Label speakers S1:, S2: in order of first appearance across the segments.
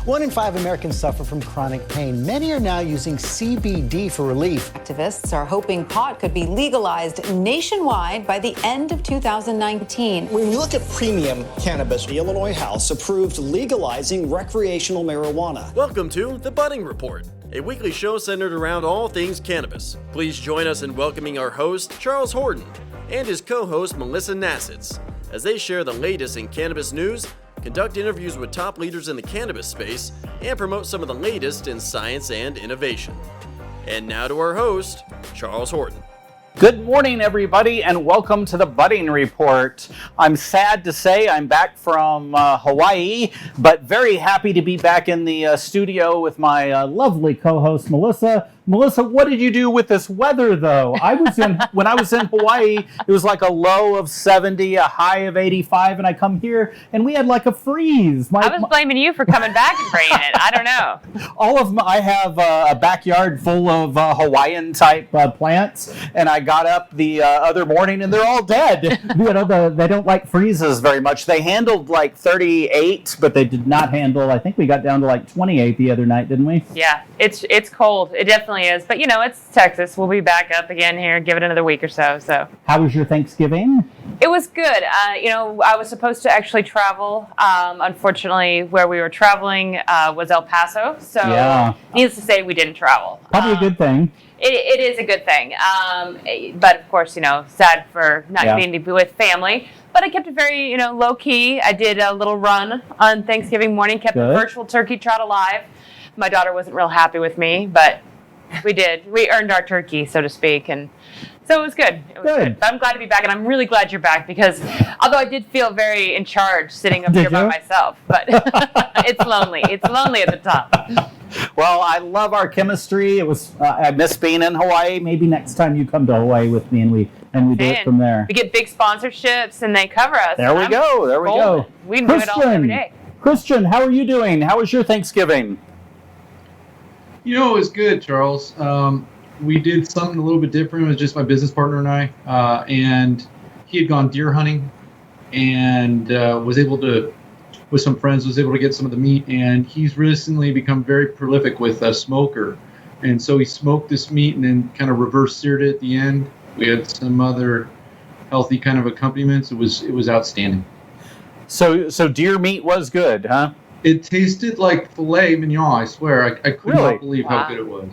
S1: 1 in 5 Americans suffer from chronic pain. Many are now using CBD for relief.
S2: Activists are hoping pot could be legalized nationwide by the end of 2019.
S3: When you look at premium cannabis, the Illinois House approved legalizing recreational marijuana.
S4: Welcome to The Budding Report, a weekly show centered around all things cannabis. Please join us in welcoming our host, Charles Horton, and his co-host, Melissa Nasits, as they share the latest in cannabis news, conduct interviews with top leaders in the cannabis space, and promote some of the latest in science and innovation. And now to our host, Charles Horton.
S5: Good morning, everybody, and welcome to the Budding Report. I'm sad to say I'm back from Hawaii, but very happy to be back in the studio with my lovely co-host, Melissa. Melissa, what did you do with this weather, though? When I was in Hawaii, it was like a low of 70, a high of 85, and I come here, and we had like a freeze.
S6: I was blaming you for coming back and bringing it. I don't know.
S5: I have a backyard full of Hawaiian-type plants, and I got up the other morning, and they're all dead. They don't like freezes very much. They handled like 38, but they did not handle, I think we got down to like 28 the other night, didn't we?
S6: Yeah, it's cold. It definitely is, but it's Texas. We'll be back up again here. Give it another week or so.
S5: How was your Thanksgiving?
S6: It was good. I was supposed to actually travel. Unfortunately, where we were traveling was El Paso. So, yeah. Needless to say, we didn't travel.
S5: Probably a good thing.
S6: It is a good thing. But of course, sad for not getting to be with family. But I kept it very, low key. I did a little run on Thanksgiving morning. Kept the virtual turkey trot alive. My daughter wasn't real happy with me, but we did. We earned our turkey, so to speak, and so it was good. Good. But I'm glad to be back, and I'm really glad you're back because although I did feel very in charge sitting up here by myself, but it's lonely. It's lonely at the top.
S5: Well, I love our chemistry. It was I miss being in Hawaii. Maybe next time you come to Hawaii with me and we do it from there.
S6: We get big sponsorships and they cover us.
S5: There we go.
S6: We can do it all every day.
S5: Christian, how are you doing? How was your Thanksgiving?
S7: It was good, Charles. We did something a little bit different. It was just my business partner and I, and he had gone deer hunting and was able to, with some friends, was able to get some of the meat. And he's recently become very prolific with a smoker. And so he smoked this meat and then kind of reverse seared it at the end. We had some other healthy kind of accompaniments. It was outstanding. So
S5: deer meat was good, huh?
S7: It tasted like filet mignon, I swear. I could not believe how good it was.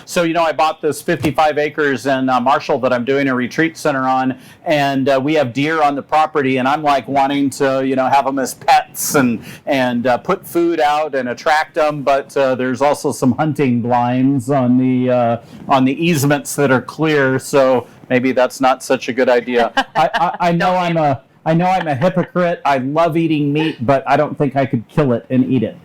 S5: So, I bought this 55 acres in Marshall that I'm doing a retreat center on, and we have deer on the property, and I'm like wanting to, have them as pets and put food out and attract them, but there's also some hunting blinds on the easements that are clear, so maybe that's not such a good idea. I know I'm a hypocrite. I love eating meat, but I don't think I could kill it and eat it.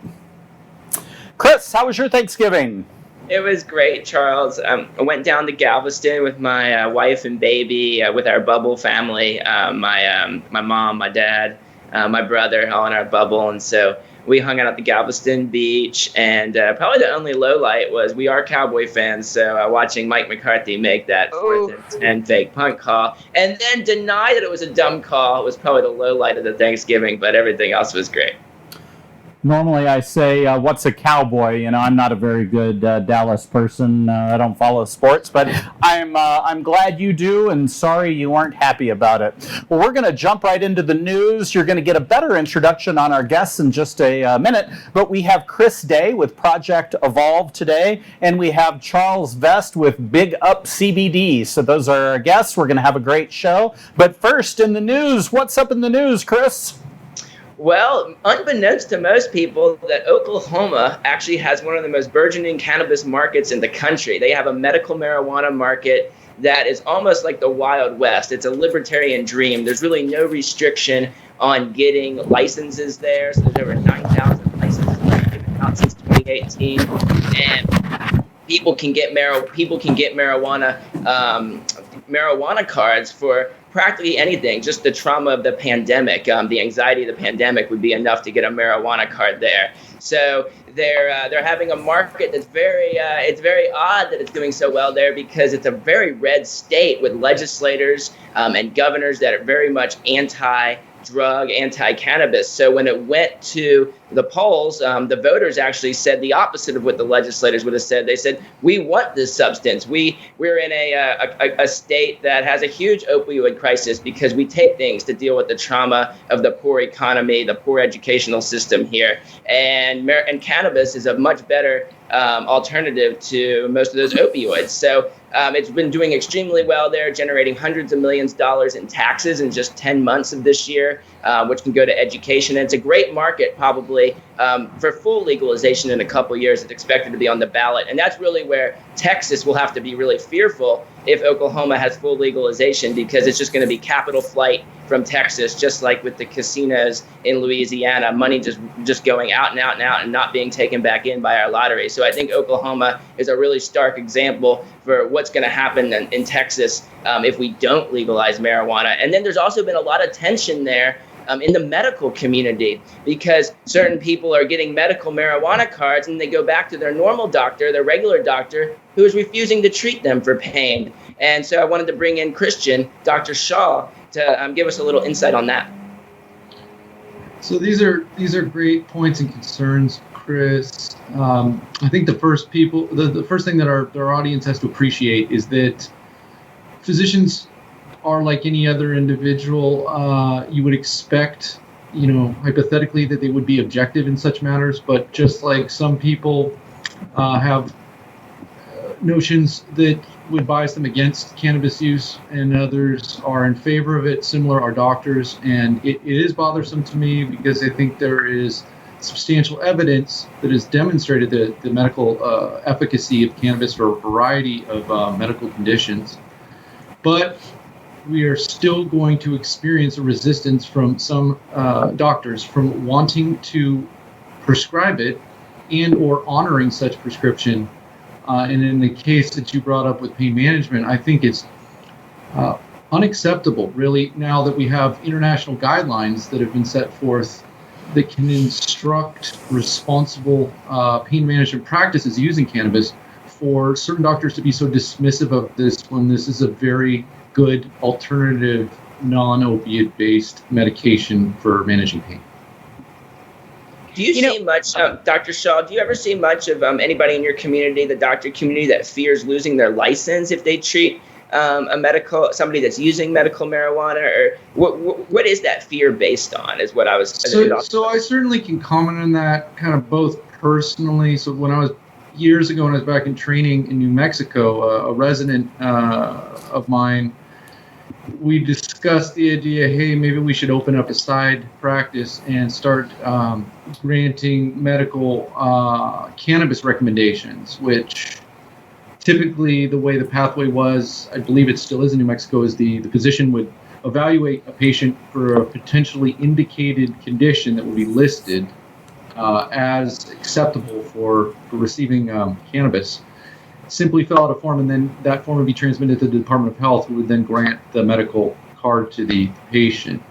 S5: Chris, how was your Thanksgiving?
S8: It was great, Charles. I went down to Galveston with my wife and baby, with our bubble family, my mom, my dad, my brother, all in our bubble. And so we hung out at the Galveston beach. And probably the only low light was we are Cowboy fans. So watching Mike McCarthy make that 4th and 10 fake punt call and then deny that it was a dumb call was probably the low light of the Thanksgiving. But everything else was great.
S5: Normally I say, what's a cowboy? I'm not a very good Dallas person. I don't follow sports, but I'm glad you do, and sorry you weren't happy about it. Well, we're going to jump right into the news. You're going to get a better introduction on our guests in just a minute, but we have Chris Day with Project Evolve today, and we have Charles Vest with Big Up CBD. So those are our guests. We're going to have a great show. But first, in the news, what's up in the news, Chris?
S8: Well, unbeknownst to most people, that Oklahoma actually has one of the most burgeoning cannabis markets in the country. They have a medical marijuana market that is almost like the Wild West. It's a libertarian dream. There's really no restriction on getting licenses there. So there's over 9,000 licenses given out since 2018, and people can get marijuana cards for practically anything. Just the trauma of the pandemic, the anxiety of the pandemic would be enough to get a marijuana card there. So they're having a market that's it's very odd that it's doing so well there, because it's a very red state with legislators and governors that are very much anti-drug, anti-cannabis. So when it went to the polls, the voters actually said the opposite of what the legislators would have said. They said, we want this substance. We're in a state that has a huge opioid crisis because we take things to deal with the trauma of the poor economy, the poor educational system here. And cannabis is a much better alternative to most of those opioids. So it's been doing extremely well there, generating hundreds of millions of dollars in taxes in just 10 months of this year, which can go to education. And it's a great market, probably, for full legalization in a couple years. It's expected to be on the ballot. And that's really where Texas will have to be really fearful if Oklahoma has full legalization, because it's just going to be capital flight from Texas, just like with the casinos in Louisiana, money just going out and out and out and not being taken back in by our lottery. So I think Oklahoma is a really stark example for what's going to happen in Texas if we don't legalize marijuana. And then there's also been a lot of tension there in the medical community, because certain people are getting medical marijuana cards and they go back to their normal doctor, their regular doctor, who is refusing to treat them for pain. And so I wanted to bring in Dr. Shaw, to give us a little insight on that.
S7: So these are great points and concerns, Chris. I think the first thing that our audience has to appreciate is that physicians are like any other individual. You would expect, hypothetically, that they would be objective in such matters, but just like some people have notions that would bias them against cannabis use and others are in favor of it, similar are doctors. And it is bothersome to me because I think there is substantial evidence that has demonstrated the medical efficacy of cannabis for a variety of medical conditions. But we are still going to experience a resistance from some doctors from wanting to prescribe it and or honoring such prescription. And in the case that you brought up with pain management, I think it's unacceptable, really, now that we have international guidelines that have been set forth that can instruct responsible pain management practices using cannabis, for certain doctors to be so dismissive of this when this is a very good alternative, non-opiate-based medication for managing pain.
S8: Do you see much, Dr. Shaw, do you ever see much of anybody in your community, the doctor community, that fears losing their license if they treat somebody that's using medical marijuana? Or what is that fear based on, is what I was...
S7: So I certainly can comment on that kind of both personally. So years ago when I was back in training in New Mexico, a resident of mine, we discussed the idea, hey, maybe we should open up a side practice and start granting medical cannabis recommendations, which typically the way the pathway was, I believe it still is in New Mexico, is the physician would evaluate a patient for a potentially indicated condition that would be listed as acceptable for receiving cannabis. Simply fill out a form, and then that form would be transmitted to the Department of Health, who would then grant the medical card to the patient.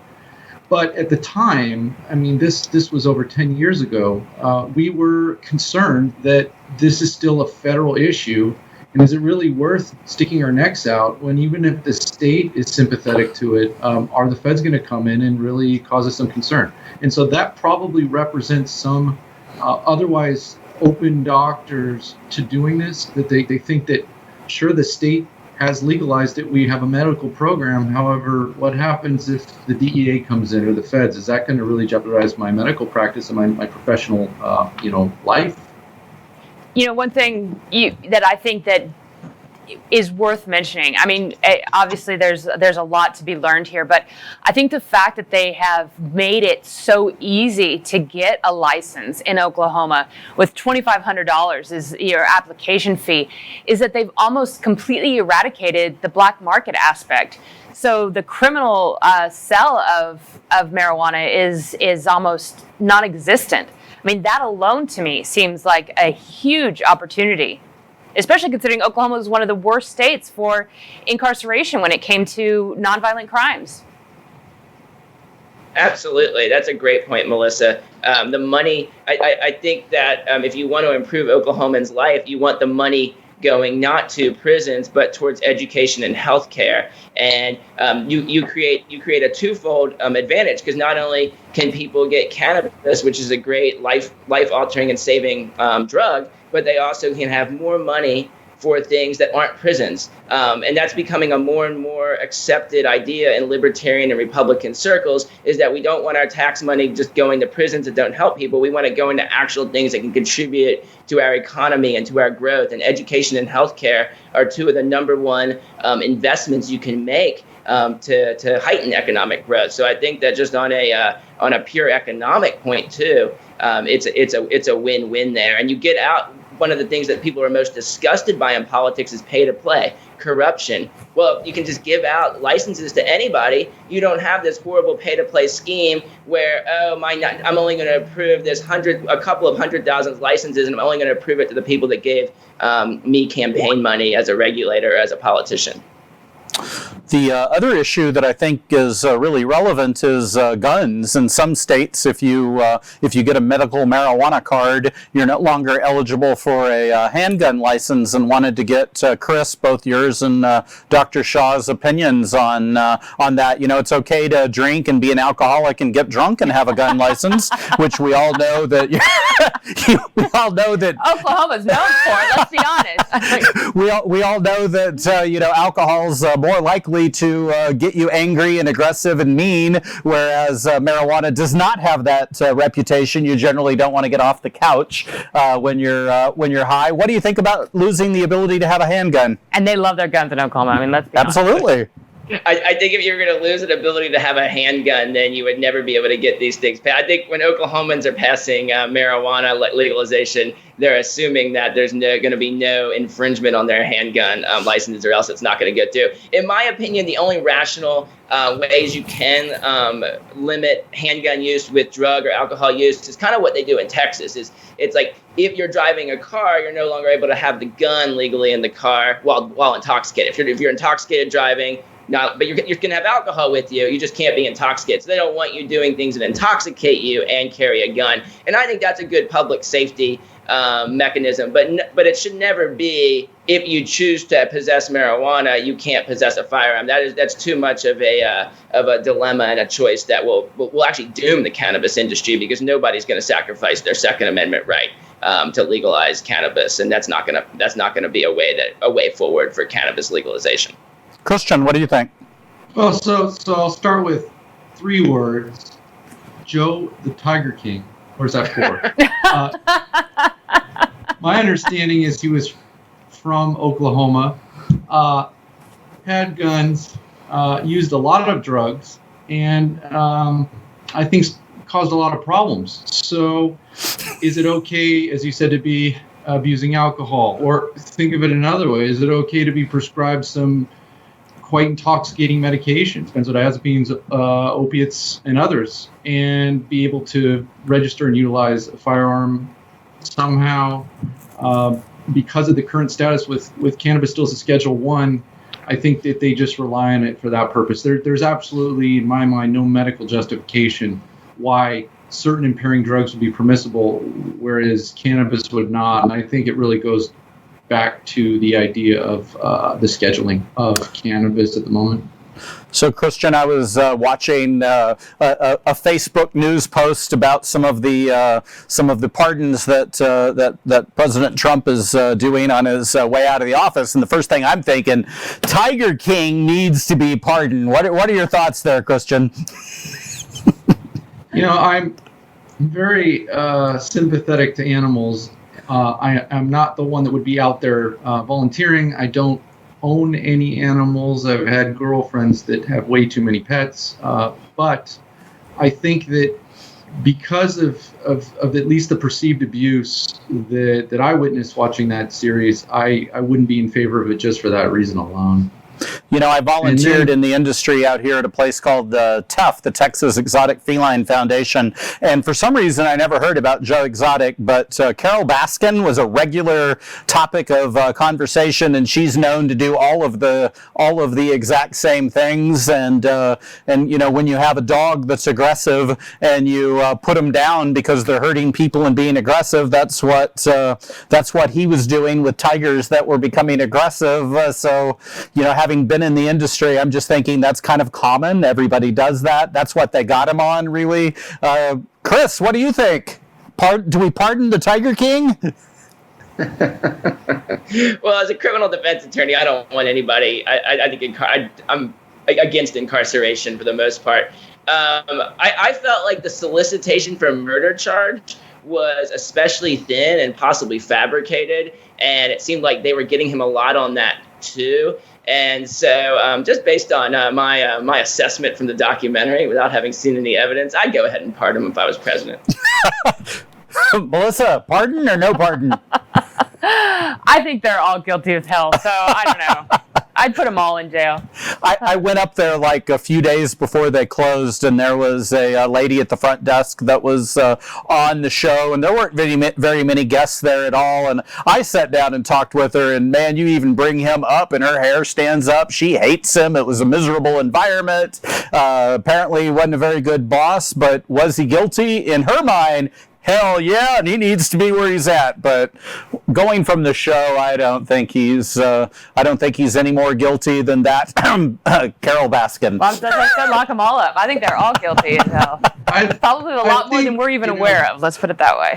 S7: But at the time, I mean, this was over 10 years ago, we were concerned that this is still a federal issue, and is it really worth sticking our necks out when, even if the state is sympathetic to it, are the feds going to come in and really cause us some concern? And so that probably represents some otherwise open doctors to doing this, that they think that, sure, the state has legalized it, we have a medical program, however, what happens if the DEA comes in or the feds? Is that going to really jeopardize my medical practice and my professional life?
S6: One thing that I think that is worth mentioning, I mean, obviously there's a lot to be learned here, but I think the fact that they have made it so easy to get a license in Oklahoma with $2,500 is your application fee, is that they've almost completely eradicated the black market aspect. So the criminal sell of marijuana is almost non-existent. I mean, that alone to me seems like a huge opportunity, especially considering Oklahoma is one of the worst states for incarceration when it came to nonviolent crimes.
S8: Absolutely. That's a great point, Melissa. The money, I think that if you want to improve Oklahomans' life, you want the money going not to prisons, but towards education and healthcare. And you create a twofold advantage, because not only can people get cannabis, which is a great life-altering and saving drug, but they also can have more money for things that aren't prisons. And that's becoming a more and more accepted idea in libertarian and Republican circles, is that we don't want our tax money just going to prisons that don't help people. We want to go into actual things that can contribute to our economy and to our growth. And education and healthcare are two of the number one investments you can make to heighten economic growth. So I think that just on a pure economic point too, it's a win-win there. And you get out. One of the things that people are most disgusted by in politics is pay to play, corruption. Well, you can just give out licenses to anybody. You don't have this horrible pay to play scheme where, I'm only going to approve a couple of 100,000 licenses, and I'm only going to approve it to the people that gave me campaign money as a regulator, as a politician.
S5: The other issue that I think is really relevant is guns. In some states, if you get a medical marijuana card, you're no longer eligible for a handgun license. And wanted to get Chris, both yours and Dr. Shaw's opinions on that. You know, it's okay to drink and be an alcoholic and get drunk and have a gun license, which we all know that
S6: Oklahoma's known for. Let's be honest.
S5: we all know that alcohol's more likely to get you angry and aggressive and mean, whereas marijuana does not have that reputation. You generally don't want to get off the couch when you're high. What do you think about losing the ability to have a handgun?
S6: And they love their guns in Oklahoma. I mean, let's be
S5: Absolutely.
S6: honest.
S8: I think if you were going to lose an ability to have a handgun, then you would never be able to get these things. I think when Oklahomans are passing marijuana legalization, they're assuming that there's going to be no infringement on their handgun licenses, or else it's not going to get through. In my opinion, the only rational ways you can limit handgun use with drug or alcohol use is kind of what they do in Texas. It's like, if you're driving a car, you're no longer able to have the gun legally in the car while intoxicated. If you're intoxicated driving, but you're going to have alcohol with you. You just can't be intoxicated. So they don't want you doing things that intoxicate you and carry a gun. And I think that's a good public safety mechanism. But it should never be, if you choose to possess marijuana, you can't possess a firearm. That's too much of a dilemma and a choice that will actually doom the cannabis industry, because nobody's going to sacrifice their Second Amendment right to legalize cannabis, and that's not going to be a way forward for cannabis legalization.
S5: Christian, what do you think?
S7: Well, so I'll start with 3 words. Joe the Tiger King. Or is that 4? My understanding is he was from Oklahoma, had guns, used a lot of drugs, and I think caused a lot of problems. So is it okay, as you said, to be abusing alcohol? Or think of it another way. Is it okay to be prescribed some quite intoxicating medications, benzodiazepines, opiates, and others, and be able to register and utilize a firearm somehow? Because of the current status with cannabis still as a Schedule 1, I think that they just rely on it for that purpose. There's absolutely, in my mind, no medical justification why certain impairing drugs would be permissible, whereas cannabis would not. And I think it really goes back to the idea of the scheduling of cannabis at the moment.
S5: So, Christian, I was watching a Facebook news post about some of the pardons that President Trump is doing on his way out of the office, and the first thing I'm thinking, Tiger King needs to be pardoned. What are your thoughts there, Christian?
S7: I'm very sympathetic to animals. I'm not the one that would be out there volunteering. I don't own any animals. I've had girlfriends that have way too many pets. But I think that because of at least the perceived abuse that I witnessed watching that series, I wouldn't be in favor of it just for that reason alone.
S5: I volunteered in the industry out here at a place called TEF, the Texas Exotic Feline Foundation. And for some reason, I never heard about Joe Exotic, but Carol Baskin was a regular topic of conversation, and she's known to do all of the exact same things. And when you have a dog that's aggressive and you put them down because they're hurting people and being aggressive, that's what he was doing with tigers that were becoming aggressive. So having been in the industry, I'm just thinking that's kind of common. Everybody does that. That's what they got him on, really. Chris, what do you think? Do we pardon the Tiger King?
S8: Well, as a criminal defense attorney, I don't want anybody. I think I'm against incarceration for the most part. I felt like the solicitation for a murder charge was especially thin and possibly fabricated, and it seemed like they were getting him a lot on that too. And so just based on my assessment from the documentary, without having seen any evidence, I'd go ahead and pardon him if I was president.
S5: Melissa, pardon or no pardon?
S6: I think they're all guilty as hell, so I don't know. I'd put them all in jail.
S5: I went up there like a few days before they closed, and there was a lady at the front desk that was on the show, and there weren't very many guests there at all. And I sat down and talked with her, and man, you even bring him up, and her hair stands up. She hates him. It was a miserable environment. Apparently, he wasn't a very good boss, but was he guilty? In her mind, hell yeah, and he needs to be where he's at. But going from the show, I don't think he's any more guilty than that Carol Baskin.
S6: Well, as I said, lock them all up. I think they're all guilty as hell. Probably a lot more than we're even aware of. Let's put it that way.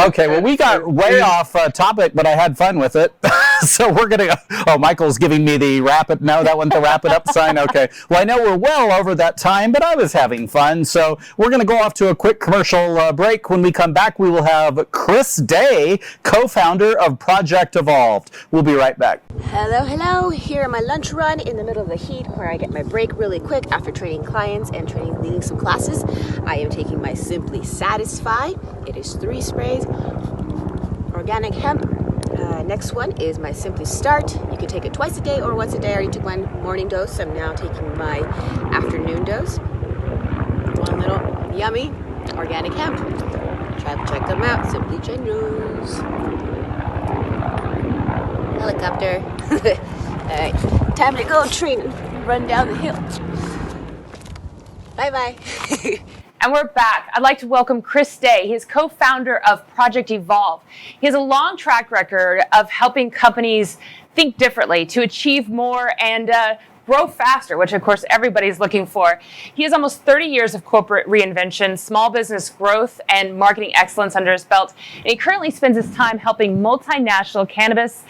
S5: Okay, well, we got way off topic, but I had fun with it. So we're going to go. Oh, Michael's giving me the wrap it. No, that wasn't the wrap it up sign. Okay. Well, I know we're well over that time, but I was having fun. So we're going to go off to a quick commercial break. When we come back, we will have Chris Day, co-founder of Project Evolved. We'll be right back.
S9: Hello. Here on my lunch run in the middle of the heat where I get my break really quick after training clients and leading some classes. I am taking my Simply Satisfy. It is 3 sprays, organic hemp. Next one is my Simply Start. You can take it twice a day or once a day. I already took one morning dose. I'm now taking my afternoon dose. One little yummy organic hemp. Try to check them out. Simply Generous. Helicopter. Alright, time to go training. Run down the hill. Bye-bye.
S6: And we're back. I'd like to welcome Chris Day. He is co-founder of Project Evolve. He has a long track record of helping companies think differently to achieve more and grow faster, which of course everybody's looking for. He has almost 30 years of corporate reinvention, small business growth, and marketing excellence under his belt. And he currently spends his time helping multinational cannabis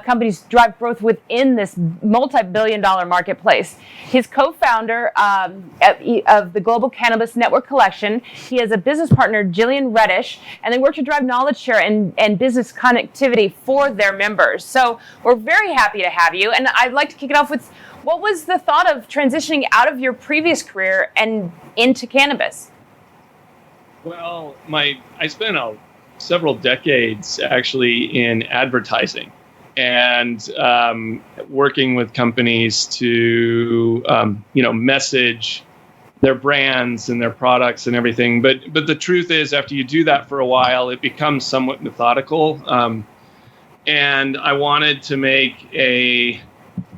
S6: companies drive growth within this multi-billion-dollar marketplace. He's co-founder of the Global Cannabis Network Collection. He has a business partner, Jillian Reddish, and they work to drive knowledge share and business connectivity for their members. So we're very happy to have you. And I'd like to kick it off with, what was the thought of transitioning out of your previous career and into cannabis?
S10: Well, I spent several decades actually in advertising and working with companies to message their brands and their products and everything. But the truth is, after you do that for a while, it becomes somewhat methodical. And I wanted to make a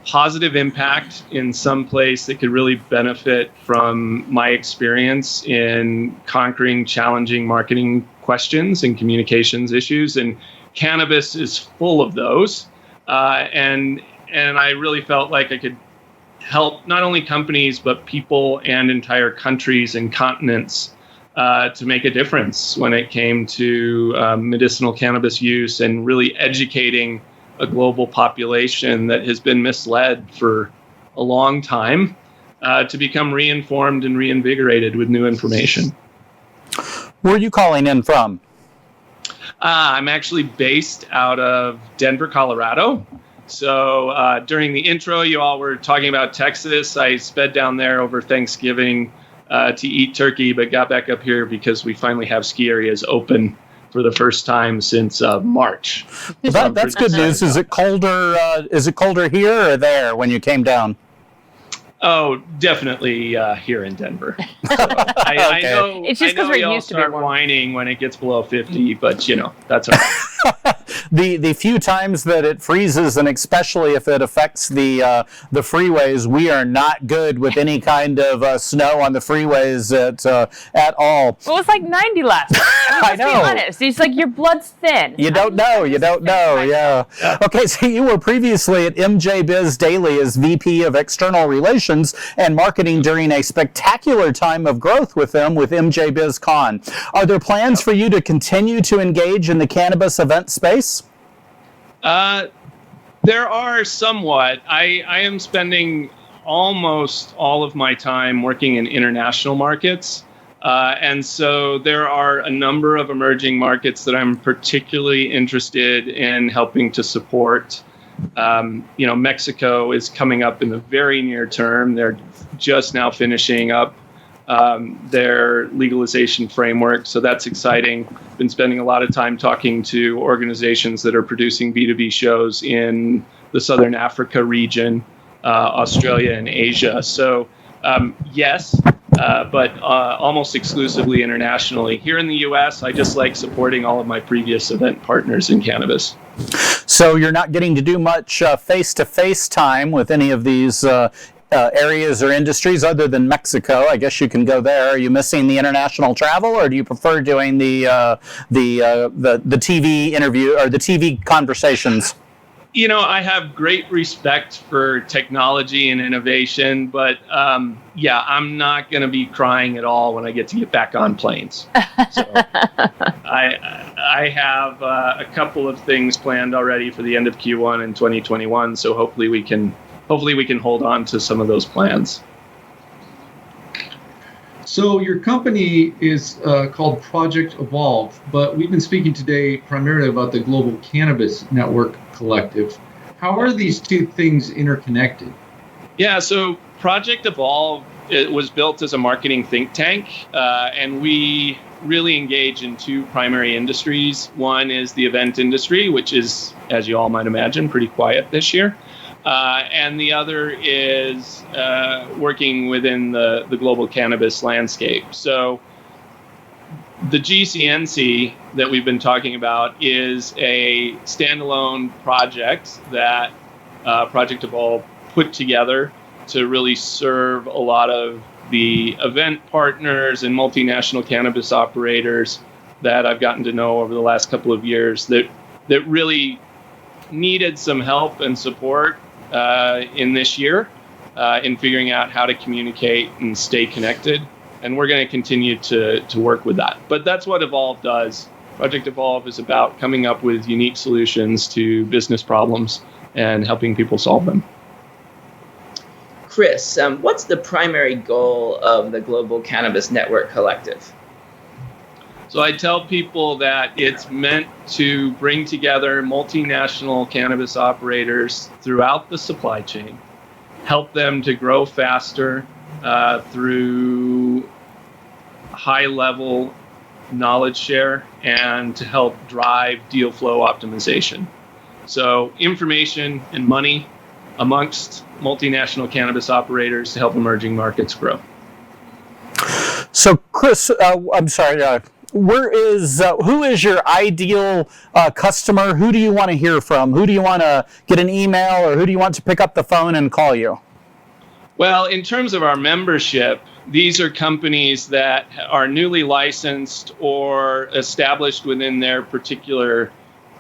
S10: positive impact in some place that could really benefit from my experience in conquering challenging marketing questions and communications issues. And cannabis is full of those. And I really felt like I could help not only companies, but people and entire countries and continents to make a difference when it came to medicinal cannabis use and really educating a global population that has been misled for a long time to become reinformed and reinvigorated with new information.
S5: Where are you calling in from?
S10: I'm actually based out of Denver, Colorado. So during the intro, you all were talking about Texas. I sped down there over Thanksgiving to eat turkey, but got back up here because we finally have ski areas open for the first time since March.
S5: That's good news. Is it colder? Is it colder here or there when you came down?
S10: Oh, definitely here in Denver. So I know.
S6: It's just
S10: I know
S6: we're
S10: y'all
S6: used to being
S10: start
S6: warm.
S10: whining when it gets below 50, but that's all right.
S5: The few times that it freezes, and especially if it affects the freeways, we are not good with any kind of snow on the freeways at all.
S6: Well, it was like 90 last night.
S5: I know.
S6: Be honest. It's like your blood's thin.
S5: You don't know. Yeah. Okay, so you were previously at MJ Biz Daily as VP of External Relations and Marketing during a spectacular time of growth with them with MJ Biz Con. Are there plans for you to continue to engage in the cannabis event space?
S10: There are somewhat. I am spending almost all of my time working in international markets. And so there are a number of emerging markets that I'm particularly interested in helping to support. Mexico is coming up in the very near term. They're just now finishing up their legalization framework. So that's exciting. Been spending a lot of time talking to organizations that are producing B2B shows in the Southern Africa region, Australia and Asia. So yes, but almost exclusively internationally. Here in the US, I just like supporting all of my previous event partners in cannabis.
S5: So you're not getting to do much face-to-face time with any of these areas or industries other than Mexico. I guess you can go there. Are you missing the international travel, or do you prefer doing the TV interview or the TV conversations?
S10: I have great respect for technology and innovation, but I'm not going to be crying at all when I get back on planes. So I have a couple of things planned already for the end of Q1 in 2021. So hopefully we can hold on to some of those plans.
S7: So your company is called Project Evolve, but we've been speaking today primarily about the Global Cannabis Network Collective. How are these two things interconnected?
S10: Yeah, so Project Evolve, it was built as a marketing think tank, and we really engage in two primary industries. One is the event industry, which is, as you all might imagine, pretty quiet this year. And the other is working within the global cannabis landscape. So the GCNC that we've been talking about is a standalone project that Project Evolve put together to really serve a lot of the event partners and multinational cannabis operators that I've gotten to know over the last couple of years that really needed some help and support in this year in figuring out how to communicate and stay connected. And we're going to continue to work with that. But that's what Evolve does. Project Evolve is about coming up with unique solutions to business problems and helping people solve them.
S8: Chris, what's the primary goal of the Global Cannabis Network Collective?
S10: So I tell people that it's meant to bring together multinational cannabis operators throughout the supply chain, help them to grow faster through high-level knowledge share, and to help drive deal flow optimization. So information and money amongst multinational cannabis operators to help emerging markets grow.
S5: So, Chris, I'm sorry. Who is your ideal customer? Who do you want to hear from? Who do you want to get an email, or who do you want to pick up the phone and call you?
S10: Well, in terms of our membership, these are companies that are newly licensed or established within their particular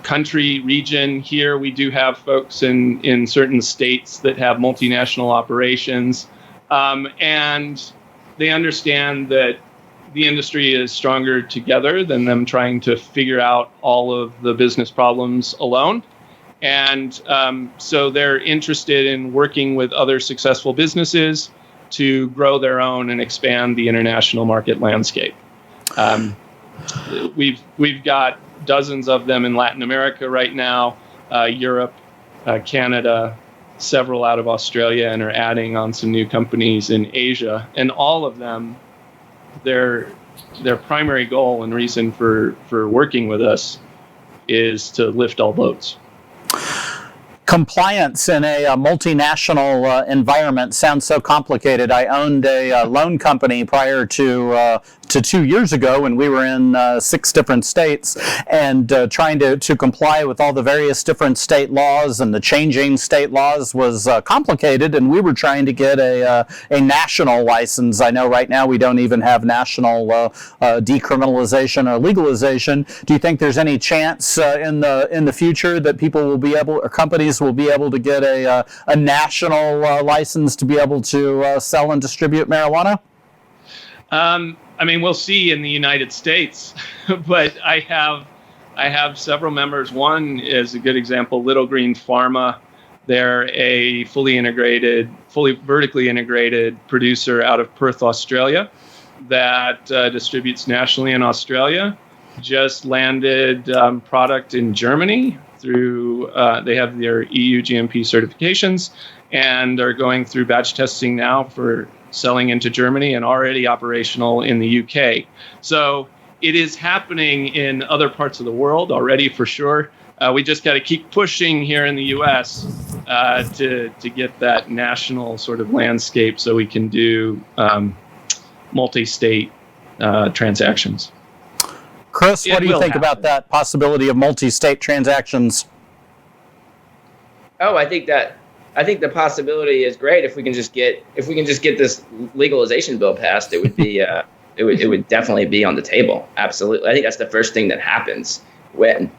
S10: country, region. Here we do have folks in certain states that have multinational operations, and they understand that the industry is stronger together than them trying to figure out all of the business problems alone. And so they're interested in working with other successful businesses to grow their own and expand the international market landscape. We've got dozens of them in Latin America right now, Europe, Canada, several out of Australia, and are adding on some new companies in Asia. And all of them, their primary goal and reason for working with us is to lift all boats.
S5: Compliance in a multinational environment sounds so complicated. I owned a loan company prior to 2 years ago when we were in 6 different states, and trying to comply with all the various different state laws and the changing state laws was complicated, and we were trying to get a national license. I know right now we don't even have national decriminalization or legalization. Do you think there's any chance in the future that people will be able, or companies will be able to get a national license to be able to sell and distribute marijuana?
S10: I mean, we'll see in the United States, but I have several members. One is a good example, Little Green Pharma. They're a fully vertically integrated producer out of Perth, Australia, that distributes nationally in Australia. Just landed product in Germany through, they have their EU GMP certifications and are going through batch testing now for selling into Germany, and already operational in the UK. So it is happening in other parts of the world already, for sure. We just got to keep pushing here in the US to get that national sort of landscape so we can do multi-state transactions.
S5: Chris, what do you think about that possibility of multi-state transactions?
S8: Oh, I think the possibility is great if we can just get this legalization bill passed. It would be it would definitely be on the table. Absolutely, I think that's the first thing that happens when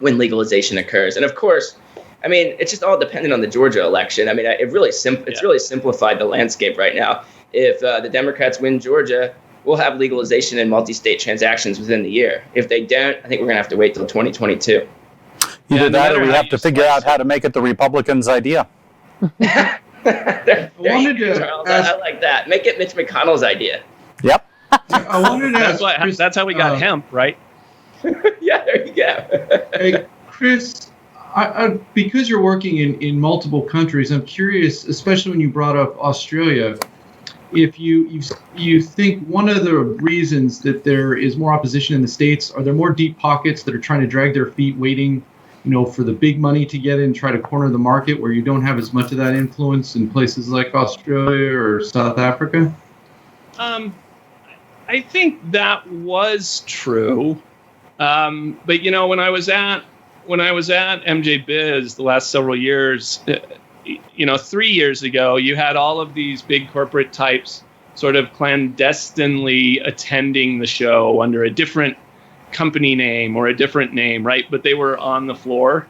S8: legalization occurs. And of course, I mean, it's just all dependent on the Georgia election. I mean, it's really simplified the landscape right now. If the Democrats win Georgia, we'll have legalization and multi-state transactions within the year. If they don't, I think we're gonna have to wait till 2022.
S5: Either that, or we have to figure out how to make it the Republicans' idea.
S8: I like that. Make it Mitch McConnell's idea.
S5: Yep.
S7: I wanted to ask
S10: that's how we got hemp, right?
S8: Yeah, there you go.
S7: Hey, Chris, because you're working in multiple countries, I'm curious, especially when you brought up Australia, if you think one of the reasons that there is more opposition in the States, are there more deep pockets that are trying to drag their feet, waiting, for the big money to get in, try to corner the market, where you don't have as much of that influence in places like Australia or South Africa?
S10: I think that was true. But when I was at MJ Biz the last several years, 3 years ago, you had all of these big corporate types sort of clandestinely attending the show under a different company name or a different name, right? But they were on the floor.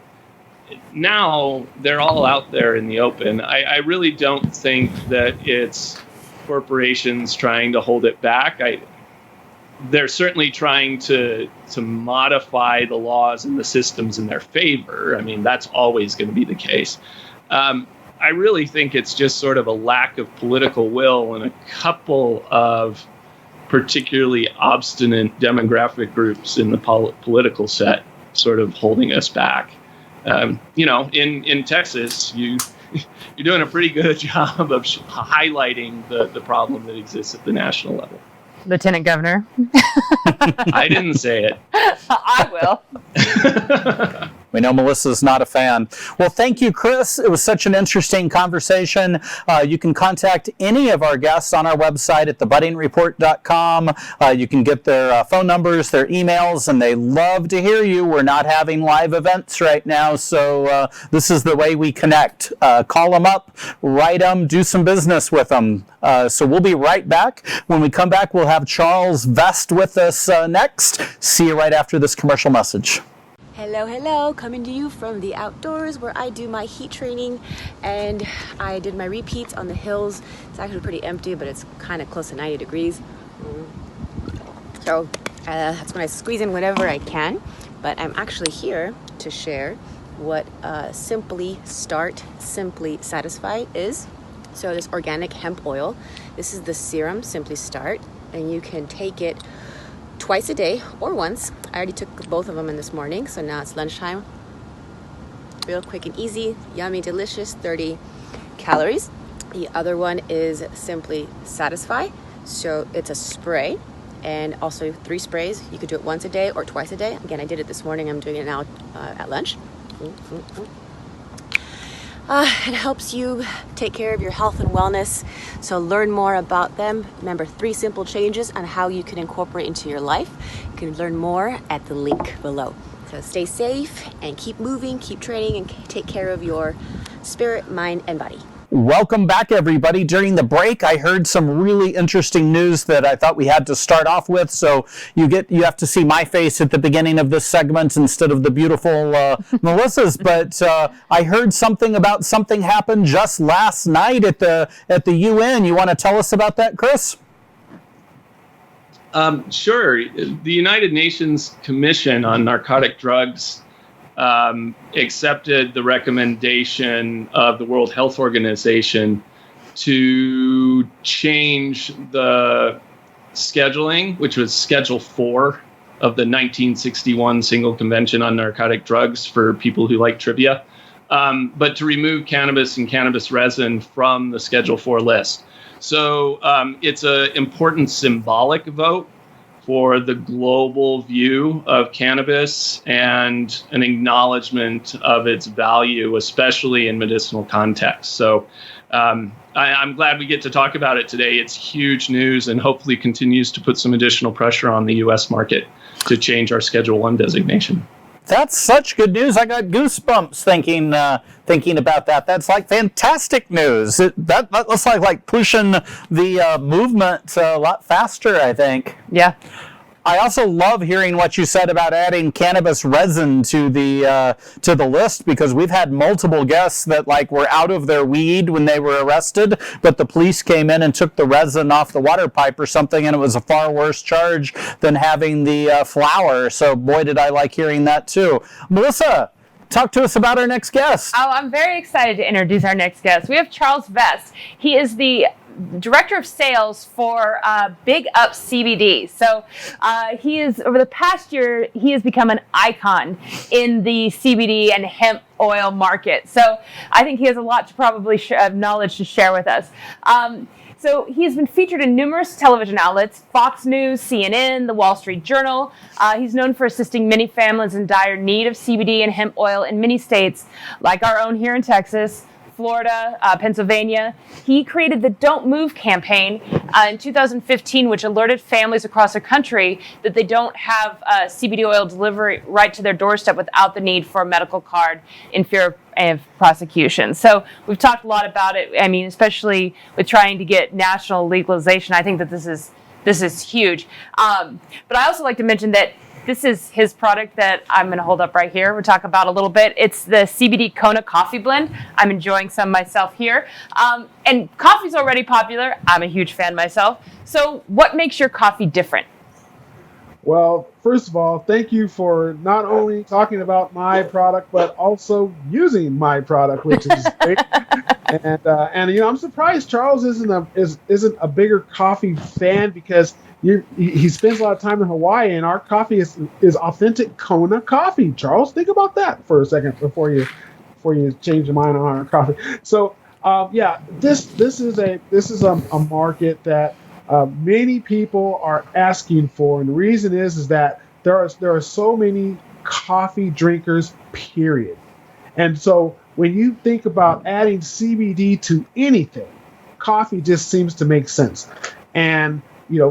S10: Now they're all out there in the open. I really don't think that it's corporations trying to hold it back. They're certainly trying to modify the laws and the systems in their favor. I mean, that's always going to be the case. I really think it's just sort of a lack of political will and a couple of particularly obstinate demographic groups in the political set sort of holding us back. In Texas, you're doing a pretty good job of highlighting the problem that exists at the national level.
S6: Lieutenant Governor.
S10: I didn't say it.
S6: I will.
S5: We know Melissa's not a fan. Well, thank you, Chris. It was such an interesting conversation. You can contact any of our guests on our website at thebuddingreport.com. You can get their phone numbers, their emails, and they love to hear you. We're not having live events right now, so this is the way we connect. Call them up, write them, do some business with them. So we'll be right back. When we come back, we'll have Charles Vest with us next. See you right after this commercial message.
S9: Hello, coming to you from the outdoors where I do my heat training, and I did my repeats on the hills. It's actually pretty empty, but it's kind of close to 90 degrees. So that's when I squeeze in whatever I can, but I'm actually here to share what Simply Start, Simply Satisfy is. So this organic hemp oil, this is the serum Simply Start, and you can take it twice a day or once. I already took both of them in this morning, so now it's lunchtime. Real quick and easy, yummy, delicious, 30 calories. The other one is Simply Satisfy. So it's a spray, and also 3 sprays. You could do it once a day or twice a day. Again, I did it this morning. I'm doing it now at lunch. and helps you take care of your health and wellness. So learn more about them. Remember, 3 simple changes on how you can incorporate into your life. You can learn more at the link below. So stay safe and keep moving, keep training, and take care of your spirit, mind, and body.
S5: Welcome back, everybody. During the break, I heard some really interesting news that I thought we had to start off with. So you have to see my face at the beginning of this segment instead of the beautiful Melissa's. But I heard something about something happened just last night at the UN. You want to tell us about that, Chris?
S10: Sure. The United Nations Commission on Narcotic Drugs accepted the recommendation of the World Health Organization to change the scheduling, which was Schedule 4 of the 1961 Single Convention on Narcotic Drugs for people who like trivia, but to remove cannabis and cannabis resin from the Schedule 4 list. So it's an important symbolic vote for the global view of cannabis and an acknowledgement of its value, especially in medicinal context. So I'm glad we get to talk about it today. It's huge news and hopefully continues to put some additional pressure on the U.S. market to change our Schedule 1 designation.
S5: That's such good news. I got goosebumps thinking about that. That's like fantastic news. That looks like pushing the movement a lot faster, I think.
S6: Yeah.
S5: I also love hearing what you said about adding cannabis resin to the list, because we've had multiple guests that were out of their weed when they were arrested, but the police came in and took the resin off the water pipe or something, and it was a far worse charge than having the flower. So boy, did I like hearing that too. Melissa, talk to us about our next guest.
S6: Oh, I'm very excited to introduce our next guest. We have Charles Vest. He is the Director of Sales for Big Up CBD. So he is, over the past year, he has become an icon in the CBD and hemp oil market. So I think he has a lot to probably knowledge to share with us. So he has been featured in numerous television outlets, Fox News, CNN, The Wall Street Journal. He's known for assisting many families in dire need of CBD and hemp oil in many states, like our own here in Texas, Florida, Pennsylvania. He created the Don't Move campaign in 2015, which alerted families across the country that they don't have CBD oil delivery right to their doorstep without the need for a medical card in fear of prosecution. So we've talked a lot about it. I mean, especially with trying to get national legalization, I think that this is huge. But I also like to mention that this is his product that I'm going to hold up right here. We'll talk about a little bit. It's the CBD Kona coffee blend. I'm enjoying some myself here. And coffee's already popular. I'm a huge fan myself. So what makes your coffee different?
S11: Well, first of all, thank you for not only talking about my product, but also using my product, which is great. And I'm surprised Charles isn't a bigger coffee fan, because he spends a lot of time in Hawaii, and our coffee is authentic Kona coffee. Charles, think about that for a second before you change your mind on our coffee. So this is a market that many people are asking for, and the reason is that there are so many coffee drinkers, period. And so when you think about adding CBD to anything, coffee just seems to make sense. And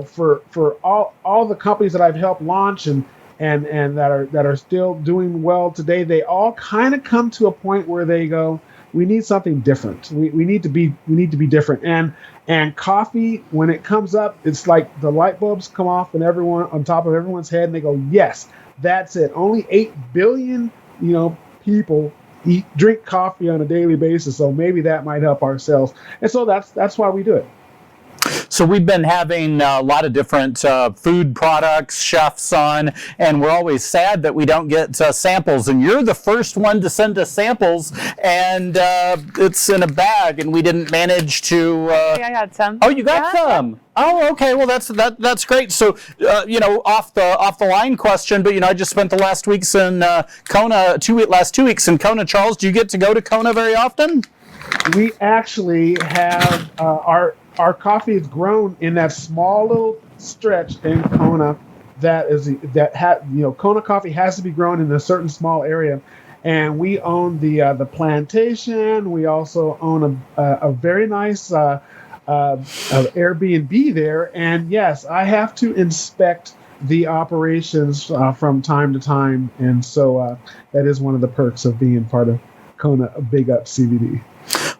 S11: for all the companies that I've helped launch and that are still doing well today, they all kind of come to a point where they go, we need something different. We need to be different. And coffee, when it comes up, it's like the light bulbs come off and everyone on top of everyone's head, and they go, yes, that's it. Only 8 billion people drink coffee on a daily basis, so maybe that might help our sales. And so that's why we do it.
S5: So we've been having a lot of different food products, chefs on, and we're always sad that we don't get samples. And you're the first one to send us samples, and it's in a bag, and we didn't manage to.
S6: I got some.
S5: Oh, you got some. Oh, okay. Well, that's great. So, off the line question, but I just spent the last 2 weeks in Kona. 2 weeks in Kona. Charles, do you get to go to Kona very often?
S11: We actually have our coffee is grown in that small little stretch in Kona. Kona coffee has to be grown in a certain small area, and we own the plantation. We also own a very nice Airbnb there, and yes, I have to inspect the operations from time to time, and so that is one of the perks of being part of Kona Big Up CBD.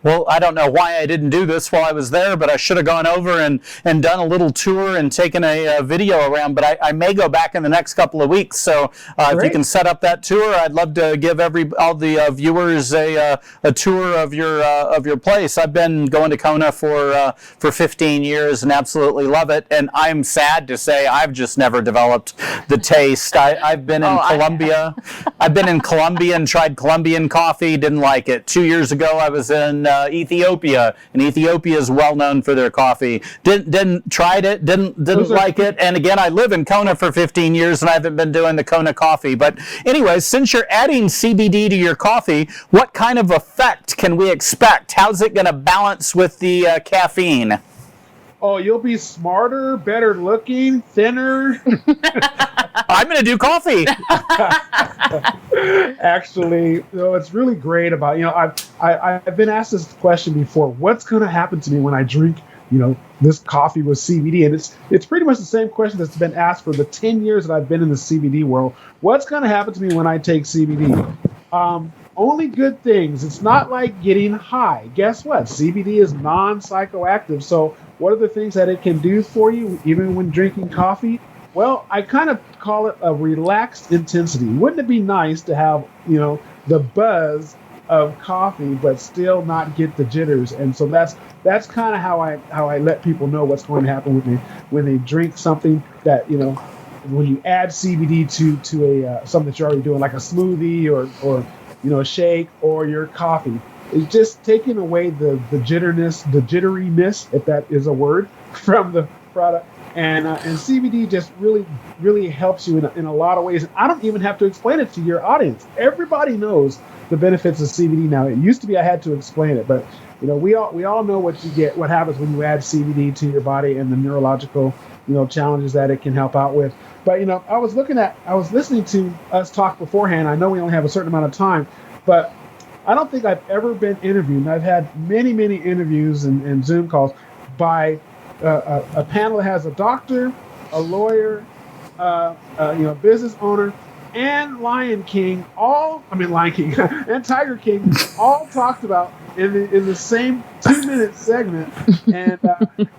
S5: Well, I don't know why I didn't do this while I was there, but I should have gone over and done a little tour and taken a video around. But I may go back in the next couple of weeks. So if you can set up that tour, I'd love to give all the viewers a tour of your place. I've been going to Kona for 15 years and absolutely love it. And I'm sad to say I've just never developed the taste. I've been in Colombia. I've been in Colombia and tried Colombian coffee. Didn't like it. 2 years ago, I was in Ethiopia, and Ethiopia is well known for their coffee. Tried it, didn't like it, and again, I live in Kona for 15 years, and I haven't been doing the Kona coffee. But anyways, since you're adding CBD to your coffee, what kind of effect can we expect? How's it going to balance with the caffeine?
S11: Oh, you'll be smarter, better looking, thinner.
S5: I'm going to do coffee.
S11: Actually, it's really great about, I've been asked this question before. What's going to happen to me when I drink, this coffee with CBD? And it's pretty much the same question that's been asked for the 10 years that I've been in the CBD world. What's going to happen to me when I take CBD? Only good things. It's not like getting high. Guess what? CBD is non-psychoactive. So what are the things that it can do for you, even when drinking coffee? Well, I kind of call it a relaxed intensity. Wouldn't it be nice to have, the buzz of coffee, but still not get the jitters? And so that's kind of how I let people know what's going to happen when they drink something that, when you add CBD to a something that you're already doing, like a smoothie or a shake or your coffee. It's just taking away the jitteriness, if that is a word, from the product. And CBD just really, really helps you in a lot of ways. I don't even have to explain it to your audience. Everybody knows the benefits of CBD now. It used to be I had to explain it, but we all know what happens when you add CBD to your body and the neurological challenges that it can help out with. But I was listening to us talk beforehand. I know we only have a certain amount of time, but I don't think I've ever been interviewed, and I've had many, many interviews and Zoom calls by a panel that has a doctor, a lawyer, business owner, and Lion King and Tiger King all talked about in the same 2-minute segment.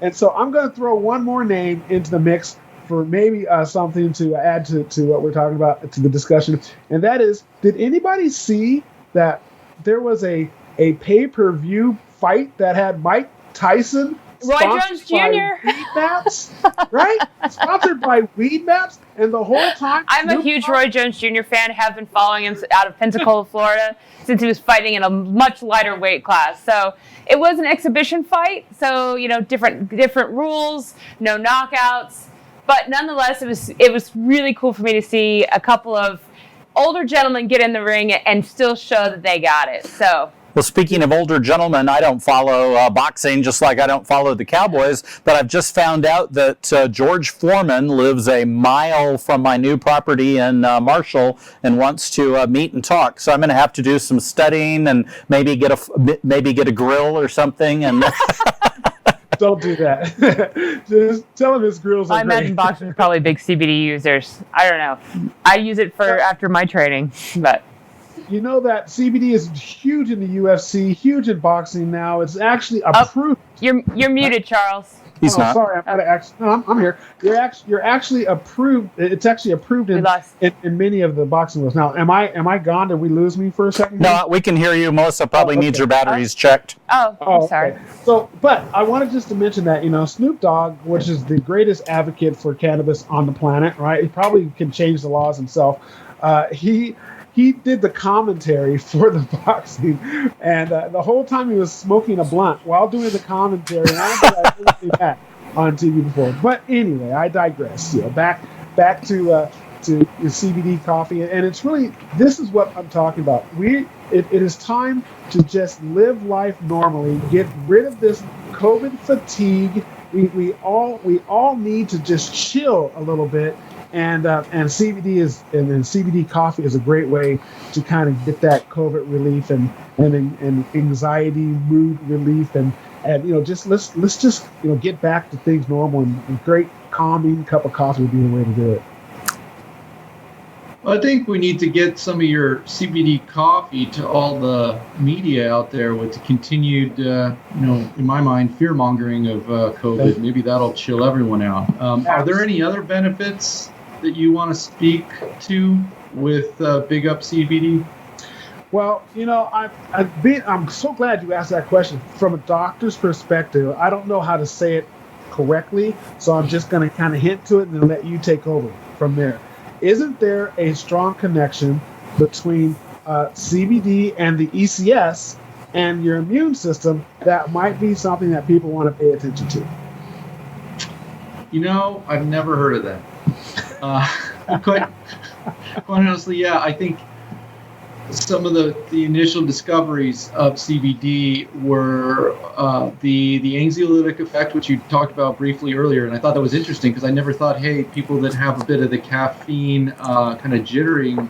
S11: And so I'm going to throw one more name into the mix for maybe something to add to what we're talking about, to the discussion. And that is, did anybody see that there was a pay-per-view fight that had Mike Tyson,
S6: Roy Jones Jr.
S11: Weed Maps, right? Sponsored by Weed Maps, and the whole time
S6: I'm a huge Roy Jones Jr. fan. Have been following him out of Pensacola, Florida, since he was fighting in a much lighter weight class. So it was an exhibition fight. So different rules, no knockouts, but nonetheless, it was really cool for me to see a couple of older gentlemen get in the ring and still show that they got it. So.
S5: Well, speaking of older gentlemen, I don't follow boxing, just like I don't follow the Cowboys, but I've just found out that George Foreman lives a mile from my new property in Marshall and wants to meet and talk. So I'm going to have to do some studying and maybe get a grill or something. And
S11: don't do that. Just tell him his grills are
S6: I imagine boxers are probably big CBD users. I don't know. I use it for after my training, but.
S11: You know that CBD is huge in the UFC, huge in boxing now. It's actually approved.
S6: You're muted, Charles.
S5: He's not.
S11: Sorry, I'm here. You're actually approved. It's actually approved in many of the boxing rules. Now, am I gone? Did we lose me for a second?
S5: No, we can hear you. Melissa probably needs your batteries checked.
S6: Oh, I'm sorry.
S11: Okay. So, but I wanted just to mention that Snoop Dogg, which is the greatest advocate for cannabis on the planet, right? He probably can change the laws himself. He did the commentary for the boxing, and the whole time he was smoking a blunt while doing the commentary. And I don't think I've ever seen that on TV before. But anyway, I digress. Back to the CBD coffee, and it's really, this is what I'm talking about. It is time to just live life normally, get rid of this COVID fatigue. We all need to just chill a little bit And CBD and CBD coffee is a great way to kind of get that COVID relief and anxiety, mood relief, and just let's just get back to things normal, and great calming cup of coffee would be the way to do it.
S7: Well, I think we need to get some of your CBD coffee to all the media out there with the continued, in my mind, fear mongering of COVID. Maybe that'll chill everyone out. Are there any other benefits that you want to speak to with Big Up CBD?
S11: Well, I'm so glad you asked that question. From a doctor's perspective, I don't know how to say it correctly, so I'm just going to kind of hint to it and then let you take over from there. Isn't there a strong connection between CBD and the ECS and your immune system that might be something that people want to pay attention to?
S7: I've never heard of that. Quite honestly, yeah, I think some of the initial discoveries of CBD were the anxiolytic effect, which you talked about briefly earlier, and I thought that was interesting because I never thought, hey, people that have a bit of the caffeine kind of jittering,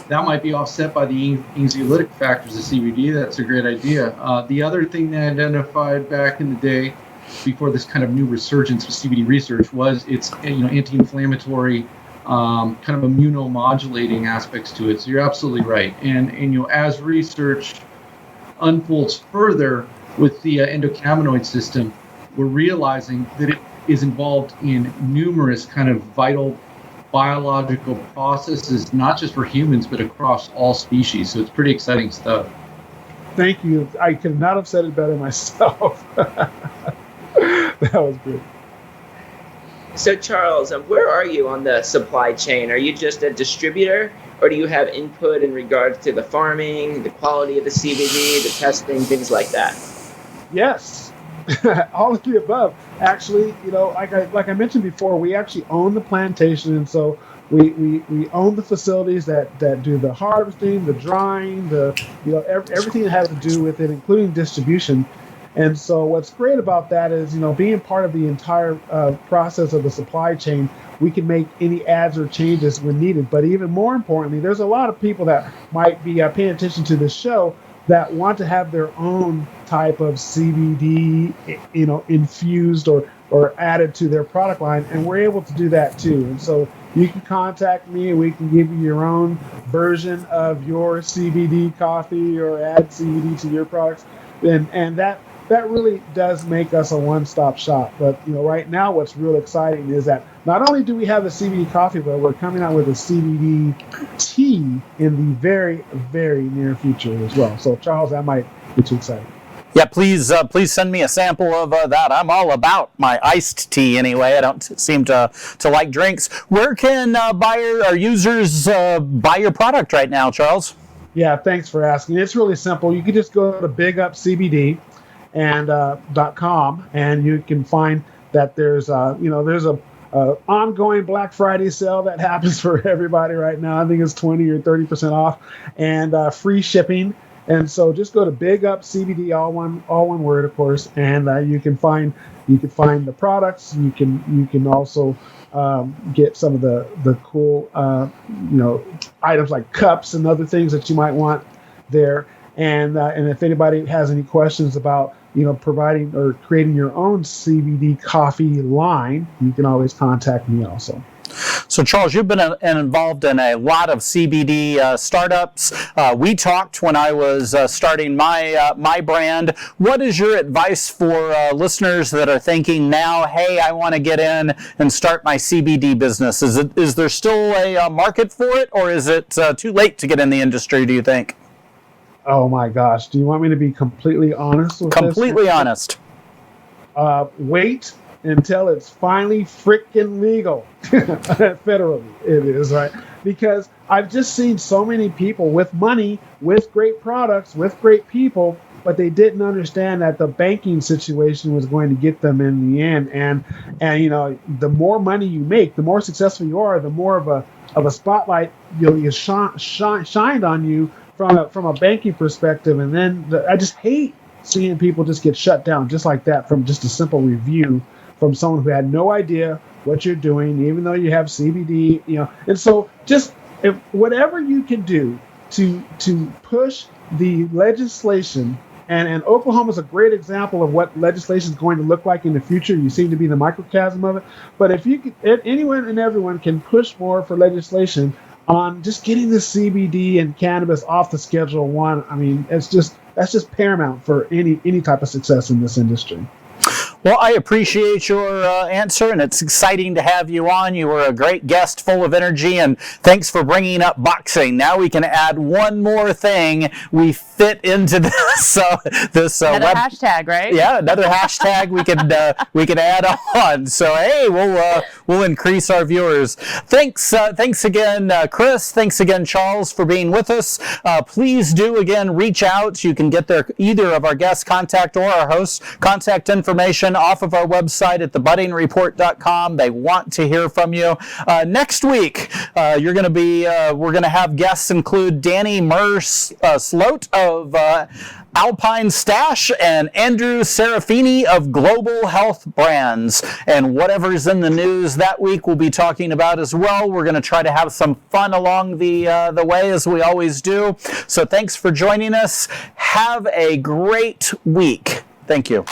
S7: that might be offset by the anxiolytic factors of CBD. That's a great idea. The other thing that I identified back in the day, before this kind of new resurgence of CBD research, was its anti-inflammatory, kind of immunomodulating aspects to it. So you're absolutely right. And as research unfolds further with the endocannabinoid system, we're realizing that it is involved in numerous kind of vital biological processes, not just for humans, but across all species. So it's pretty exciting stuff.
S11: Thank you. I could not have said it better myself. That was good.
S8: So Charles, where are you on the supply chain? Are you just a distributor, or do you have input in regards to the farming, the quality of the CBD, the testing, things like that?
S11: Yes, all of the above. Actually, like I mentioned before, we actually own the plantation, and so we own the facilities that do the harvesting, the drying, everything that has to do with it, including distribution. And so what's great about that is, being part of the entire process of the supply chain, we can make any adds or changes when needed. But even more importantly, there's a lot of people that might be paying attention to this show that want to have their own type of CBD, infused or added to their product line. And we're able to do that too. And so you can contact me and we can give you your own version of your CBD coffee or add CBD to your products. And that really does make us a one-stop shop. But right now, what's real exciting is that not only do we have the CBD coffee, but we're coming out with a CBD tea in the very, very near future as well. So, Charles, that might get you excited.
S5: Yeah, please send me a sample of that. I'm all about my iced tea anyway. I don't seem to like drinks. Where can users buy your product right now, Charles?
S11: Yeah, thanks for asking. It's really simple. You can just go to BigUpCBD and .com, and you can find that there's a ongoing Black Friday sale that happens for everybody right now. I think it's 20 or 30% off, and free shipping. And so just go to BigUpCBD, all one word, of course, and you can find the products. You can also get some of the cool items like cups and other things that you might want there. And if anybody has any questions about providing or creating your own CBD coffee line, you can always contact me also.
S5: So, Charles, you've been involved in a lot of CBD startups. We talked when I was starting my brand. What is your advice for listeners that are thinking now, hey, I want to get in and start my CBD business? Is there still a market for it, or is it too late to get in the industry, do you think?
S11: Oh, my gosh. Do you want me to be completely honest with this?
S5: Completely honest.
S11: Wait until it's finally freaking legal. Federally, it is, right? Because I've just seen so many people with money, with great products, with great people, but they didn't understand that the banking situation was going to get them in the end. And the more money you make, the more successful you are, the more of a spotlight is shined on you from a banking perspective. And then I just hate seeing people just get shut down just like that from just a simple review from someone who had no idea what you're doing, even though you have CBD, and so just whatever you can do to push the legislation. And Oklahoma is a great example of what legislation is going to look like in the future. You seem to be the microcosm of it. But if you could, anyone and everyone can push more for legislation on just getting the CBD and cannabis off the Schedule I, I mean, that's just paramount for any type of success in this industry.
S5: Well, I appreciate your answer, and it's exciting to have you on. You were a great guest, full of energy, and thanks for bringing up boxing. Now we can add one more thing we fit into this.
S6: Another hashtag, right?
S5: Yeah, another hashtag we could add on. So hey, we'll increase our viewers. Thanks again, Chris. Thanks again, Charles, for being with us. Please do again reach out. You can get either of our guest contact or our host contact information off of our website at thebuddingreport.com. They want to hear from you. Next week, we're going to have guests include Danny Sloat of Alpine Stash and Andrew Serafini of Global Health Brands. And whatever's in the news that week we'll be talking about as well. We're going to try to have some fun along the way, as we always do. So thanks for joining us. Have a great week. Thank you.